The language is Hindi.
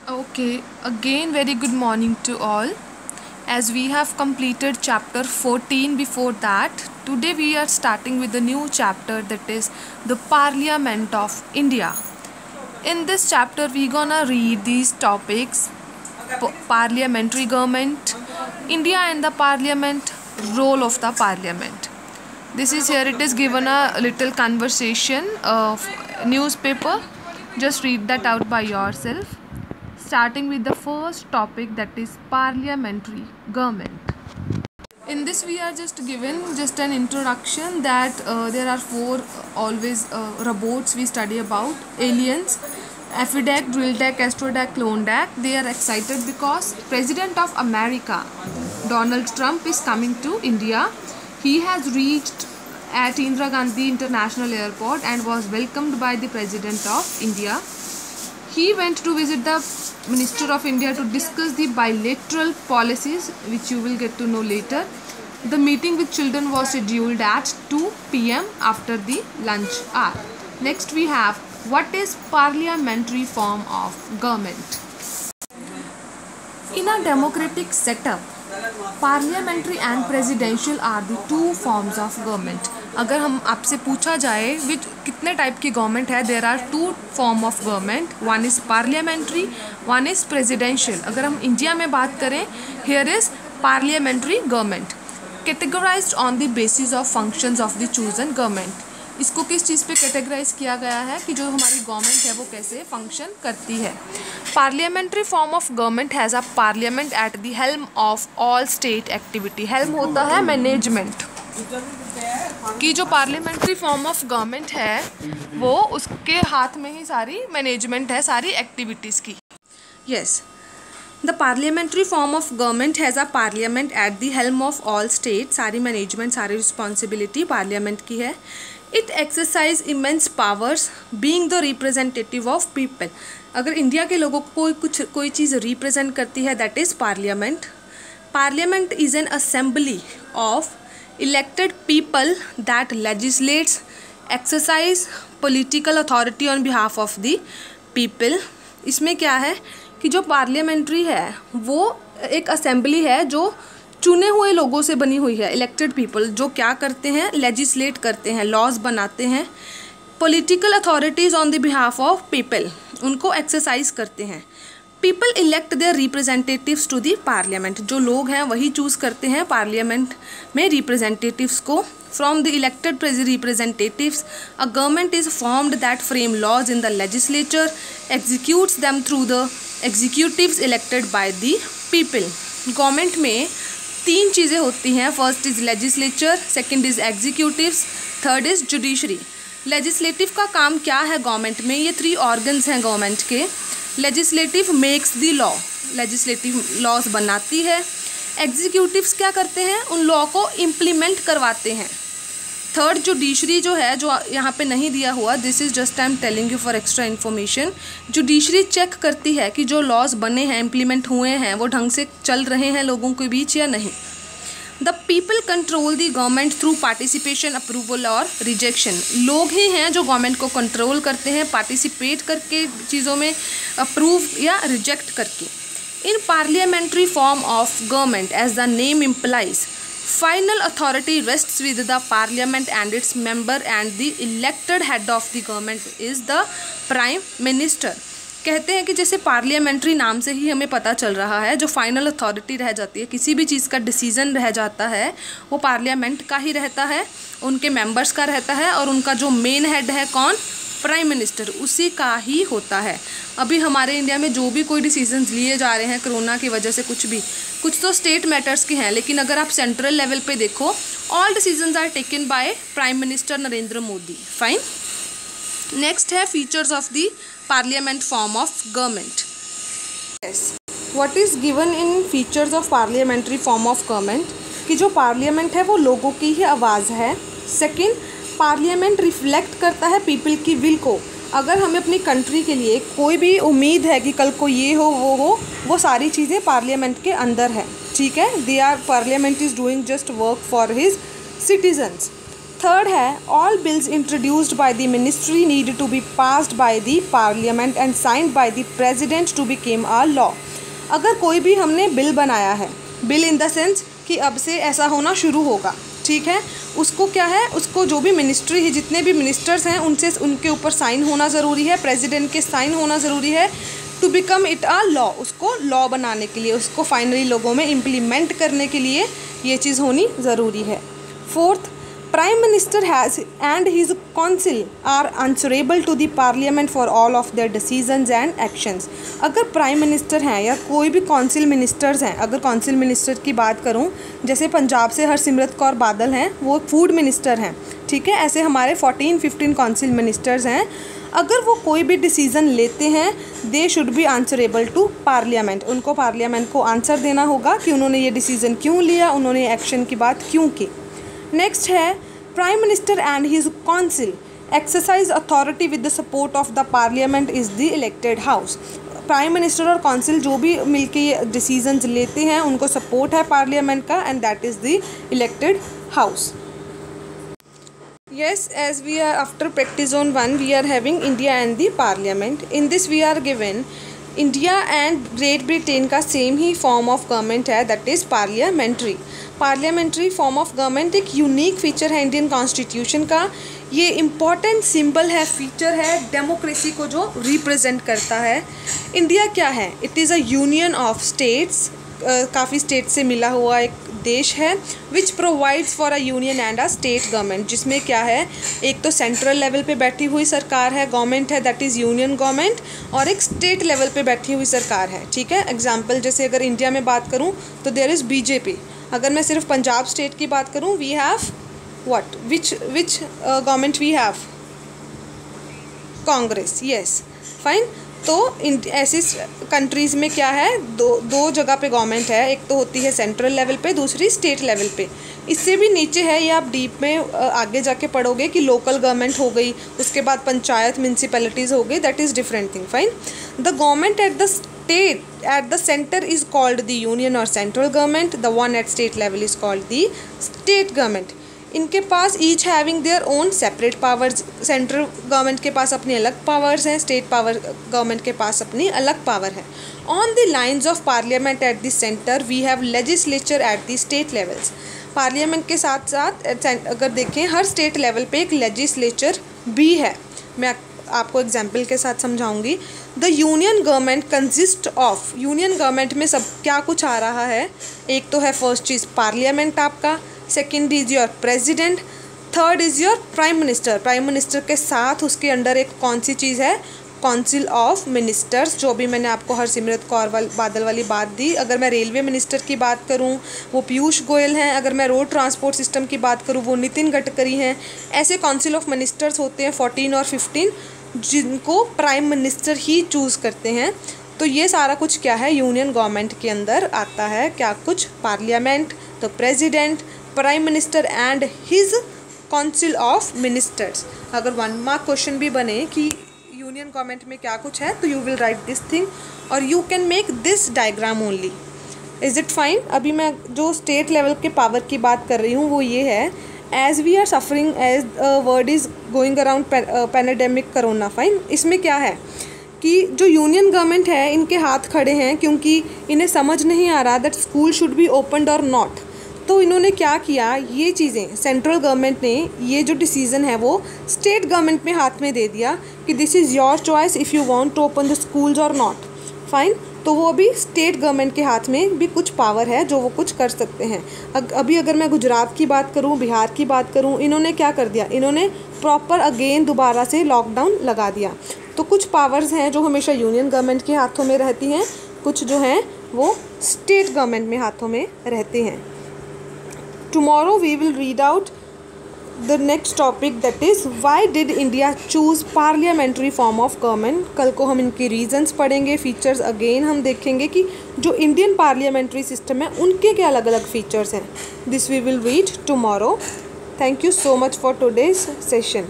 Okay, again, very good morning to all. As we have completed chapter 14 before that, today we are starting with a new chapter, that is the Parliament of India. In this chapter, we gonna read these topics: parliamentary government, India and the Parliament, role of the Parliament. This is here, it is given a little conversation of newspaper. Just read that out by yourself. Starting with the first topic, that is parliamentary government. In this we are just given just an introduction that there are four always robots we study about: aliens, Affidac, Drilldac, Astrodac, Clonedac. They are excited because President of America Donald Trump is coming to India. He has reached at Indira Gandhi International Airport and was welcomed by the President of India. He went to visit the Minister of India to discuss the bilateral policies, which you will get to know later. The meeting with children was scheduled at 2 p.m. after the lunch hour. Next we have, what is parliamentary form of government? In a democratic setup, parliamentary and presidential are the two forms of government. अगर हम आपसे पूछा जाए विच कितने टाइप की गवर्नमेंट है, there are two form of government, one is parliamentary, one is presidential. अगर हम इंडिया में बात करें, here is parliamentary government categorized on the basis of functions of the chosen government. इसको किस चीज़ पे कैटेगराइज किया गया है कि जो हमारी गवर्नमेंट है वो कैसे फंक्शन करती है. Parliamentary form of government has a parliament at the helm of all state activity. Helm होता है मैनेजमेंट की. जो पार्लियामेंट्री फॉर्म ऑफ गवर्नमेंट है वो उसके हाथ में ही सारी मैनेजमेंट है सारी एक्टिविटीज़ की. Yes, the parliamentary form of government has a parliament at the helm of all state. सारी मैनेजमेंट सारी रिस्पॉन्सिबिलिटी पार्लियामेंट की है. It exercise immense powers being the representative of people. अगर इंडिया के लोगों को कोई चीज़ रिप्रेजेंट करती है, that is parliament. Parliament is an assembly of elected people that legislates, exercise political authority on behalf of the people. इसमें क्या है कि जो पार्लियामेंट्री है वो एक असेंबली है जो चुने हुए लोगों से बनी हुई है. इलेक्टेड पीपल जो क्या करते हैं, लेजिस्लेट करते हैं, लॉज बनाते हैं. Political authorities on the behalf of people, उनको एक्सरसाइज करते हैं. People elect their representatives to the parliament. जो लोग हैं वही चूज़ करते हैं पार्लियामेंट में रिप्रेजेंटेटिव्स को. From the elected representatives a government is formed that frame laws in the legislature, executes them through the executives elected by the people. Government में तीन चीज़ें होती हैं. First is legislature, second is executives, third is judiciary. Legislative का काम क्या है गवर्नमेंट में? ये थ्री ऑर्गन्स हैं गवर्नमेंट के. Legislative makes the law, legislative laws बनाती है. एग्जीक्यूटिव्स क्या करते हैं? उन लॉ को इम्प्लीमेंट करवाते हैं. थर्ड जुडिशरी जो है, जो यहाँ पे नहीं दिया हुआ, this is just I am telling you for extra information. Judiciary check करती है कि जो लॉज बने हैं, इम्प्लीमेंट हुए हैं, वो ढंग से चल रहे हैं लोगों के बीच या नहीं. The people control the government through participation, approval और रिजेक्शन. लोग ही हैं जो गवर्नमेंट को कंट्रोल करते हैं पार्टिसिपेट करके चीज़ों में, अप्रूव या रिजेक्ट करके. In parliamentary form of government, as the name implies, final authority rests with the parliament and its member, and the elected head of the government is the prime minister. कहते हैं कि जैसे पार्लियामेंट्री नाम से ही हमें पता चल रहा है, जो फाइनल अथॉरिटी रह जाती है, किसी भी चीज़ का डिसीजन रह जाता है, वो पार्लियामेंट का ही रहता है, उनके मेंबर्स का रहता है, और उनका जो मेन हेड है कौन? प्राइम मिनिस्टर, उसी का ही होता है. अभी हमारे इंडिया में जो भी कोई डिसीजंस लिए जा रहे हैं कोरोना की वजह से, कुछ तो स्टेट मैटर्स के हैं, लेकिन अगर आप सेंट्रल लेवल पे देखो, all decisions are taken by prime minister Narendra Modi. Fine. Next है features of the parliament form of government. Yes, what is given in features of parliamentary form of government कि जो पार्लियामेंट है वो लोगों की ही आवाज़ है. सेकेंड, पार्लियामेंट रिफ्लेक्ट करता है पीपल की विल को. अगर हमें अपनी कंट्री के लिए कोई भी उम्मीद है कि कल को ये हो, वो सारी चीज़ें पार्लियामेंट के अंदर है. ठीक है, parliament is doing just work for his citizens. Third है all bills introduced by the ministry need to be passed by the parliament and signed by the president to became a law. अगर कोई भी हमने बिल बनाया है, बिल इन द सेंस कि अब से ऐसा होना शुरू होगा, ठीक है, उसको क्या है, उसको जो भी मिनिस्ट्री है, जितने भी मिनिस्टर्स हैं उनसे उनके ऊपर साइन होना ज़रूरी है, प्रेसिडेंट के साइन होना ज़रूरी है to become it a law. उसको लॉ बनाने के लिए, उसको फाइनली लोगों में इम्प्लीमेंट करने के लिए ये चीज़ होनी ज़रूरी है। Fourth, prime minister has and his council are answerable to the parliament for all of their decisions and actions. अगर प्राइम मिनिस्टर हैं या कोई भी काउंसिल मिनिस्टर्स हैं, अगर काउंसिल मिनिस्टर की बात करूं, जैसे पंजाब से हरसिमरत कौर बादल हैं, वो फूड मिनिस्टर हैं, ठीक है, ऐसे हमारे 14-15 काउंसिल मिनिस्टर्स हैं। अगर वो कोई भी डिसीज़न लेते हैं, they should be answerable to parliament. उनको पार्लियामेंट को आंसर देना होगा कि उन्होंने ये डिसीज़न क्यों लिया, उन्होंने एक्शन की बात क्यों की। नेक्स्ट है prime minister and his council exercise authority with the support of the parliament is the elected house. Prime minister और काउंसिल जो भी मिलके ये डिसीजंस लेते हैं, उनको सपोर्ट है पार्लियामेंट का, and that is the elected house. Yes, as we are after practice zone 1, we are having India and the Parliament. In this we are given India and Great Britain का सेम ही फॉर्म ऑफ गवर्नमेंट है, that is parliamentary. Parliamentary form of government एक यूनिक फीचर है इंडियन कॉन्स्टिट्यूशन का। ये इम्पॉर्टेंट सिंबल है, फीचर है डेमोक्रेसी को जो रिप्रेजेंट करता है। इंडिया क्या है? It is a union of states, काफ़ी स्टेट से मिला हुआ एक देश है, which provides for a union and a state government, जिसमें क्या है, एक तो सेंट्रल लेवल पे बैठी हुई सरकार है, गवर्नमेंट है, दैट इज़ यूनियन गवर्नमेंट, और एक स्टेट लेवल पे बैठी हुई सरकार है, ठीक है। एग्जांपल जैसे अगर इंडिया में बात करूं तो देयर इज़ बीजेपी। अगर मैं सिर्फ पंजाब स्टेट की बात करूं, we have what, which government we have, Congress, yes, fine. तो ऐसी कंट्रीज़ में क्या है, दो जगह पे गवर्नमेंट है, एक तो होती है सेंट्रल लेवल पे, दूसरी स्टेट लेवल पे। इससे भी नीचे है, ये आप डीप में आगे जाके पढ़ोगे कि लोकल गवर्नमेंट हो गई, उसके बाद पंचायत म्यूनसिपैलिटीज़ हो गई, that is different thing, fine. The government at the centre is called the union और central government, the one at state level is called the state government. इनके पास each having their own separate powers, central government के पास अपनी अलग पावर्स हैं, स्टेट पावर गवर्नमेंट के पास अपनी अलग पावर है। On the lines of parliament at the centre we have legislature at the state levels. Parliament के साथ साथ अगर देखें, हर स्टेट लेवल पे एक लेजिस्लेचर भी है। मैं आपको एग्जाम्पल के साथ समझाऊंगी। The union government consist of, union government में सब क्या कुछ आ रहा है, एक तो है फर्स्ट चीज़ पार्लियामेंट आपका, second is your president, third is your prime minister. Prime minister के साथ उसके अंडर एक कौन सी चीज़ है, काउंसिल ऑफ मिनिस्टर्स, जो भी मैंने आपको हरसिमरत कौर बादल वाली बात दी। अगर मैं रेलवे मिनिस्टर की बात करूं, वो पीयूष गोयल हैं। अगर मैं रोड ट्रांसपोर्ट सिस्टम की बात करूं, वो नितिन गडकरी हैं। ऐसे काउंसिल ऑफ मिनिस्टर्स होते हैं 14 और 15, जिनको प्राइम मिनिस्टर ही चूज़ करते हैं। तो ये सारा कुछ क्या है, यूनियन गवर्नमेंट के अंदर आता है। क्या कुछ, parliament, the president, prime minister and his council of ministers. अगर 1 मार्क क्वेश्चन भी बने कि यूनियन गवर्नमेंट में क्या कुछ है, तो you will write this thing और you can make this diagram only. Is it fine? अभी मैं जो स्टेट लेवल के पावर की बात कर रही हूँ वो ये है, as we are suffering, as word is going around pandemic corona, fine. इसमें क्या है कि जो यूनियन गवर्नमेंट है, इनके हाथ खड़े हैं, क्योंकि इन्हें समझ नहीं आ रहा that school should be opened और नॉट। तो इन्होंने क्या किया, ये चीज़ें सेंट्रल गवर्नमेंट ने ये जो डिसीज़न है वो स्टेट गवर्नमेंट में हाथ में दे दिया कि this is your choice if you want to open the schools और नॉट, फाइन। तो वो अभी स्टेट गवर्नमेंट के हाथ में भी कुछ पावर है जो वो कुछ कर सकते हैं। अभी अगर मैं गुजरात की बात करूँ, बिहार की बात करूँ, इन्होंने क्या कर दिया, इन्होंने प्रॉपर अगेन दोबारा से लॉकडाउन लगा दिया। तो कुछ पावर्स हैं जो हमेशा यूनियन गवर्नमेंट के हाथों में रहती हैं, कुछ जो हैं वो स्टेट गवर्नमेंट में हाथों में रहते हैं। Tomorrow we will read out the next topic, that is why did India choose parliamentary form of government। कल को हम इनकी reasons पढ़ेंगे, features again हम देखेंगे कि जो Indian parliamentary system है उनके क्या अलग अलग features हैं। This we will read tomorrow. Thank you so much for today's session.